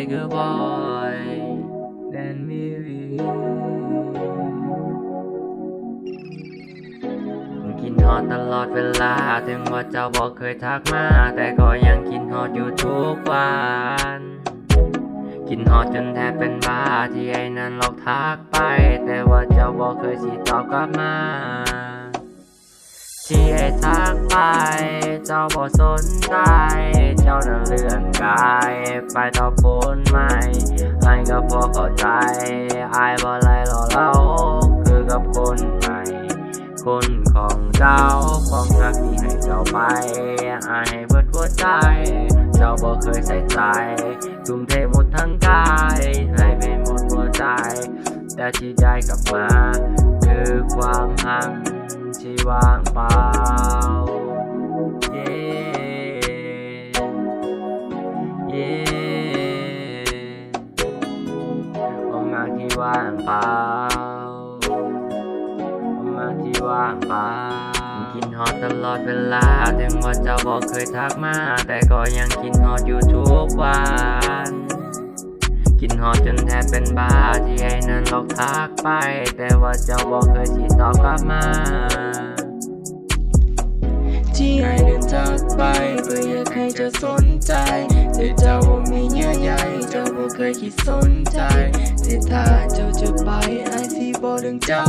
Tiger Boy แดนมีวีกินฮอดตลอดเวลาถึงว่าเจ้าบอกเคยทักมาแต่ก็ยังกินฮอดอยู่ทุกวันกินฮอดจนแทบเป็นบ้าที่ไอ้นั้นหลอกทักไปแต่ว่าเจ้าบอกเคยสิตอบกลับมาที่ไอ้ทักไปเจ้าบอกสนใจเจ้านั้นเลื่อนกายไปต่อโพนใหม่ไอ้ก็พอเข้าใจไอ้บ่ไล่หล่อเราคือกับคนใหม่คนของเจ้าของรักที่ให้เจ้าไปไอ้ให้เบิดหัวใจเจ้าบ่เคยใส่ใจทุ่มเทหมดทั้งกายให้ไปหมดหัวใจแต่ที่ได้กลับมาคือความหังที่ว่างเปล่าเย่เย่ความรักที่ว่างเปล่าความรักที่ว่างเปล่ากินฮอดตลอดเวลาถึงว่าเจ้าบอกเคยทักมาแต่ก็ยังกินฮอดอยู่ทุกวันกินฮอดจนแทบเป็นบ้าที่ไอ้นั้นหลอกทักไปแต่ว่าเจ้าบอกเคยสิตอบกลับมาที่ไอ้เดินจากไปเพื่ออยากให้เธอสนใจแต่เจ้าบ่มีเยื่อใยเจ้าบ่เคยคิดสนใจแต่ถ้าเจ้าจะไปไอ้สิบ่ดึงเจ้า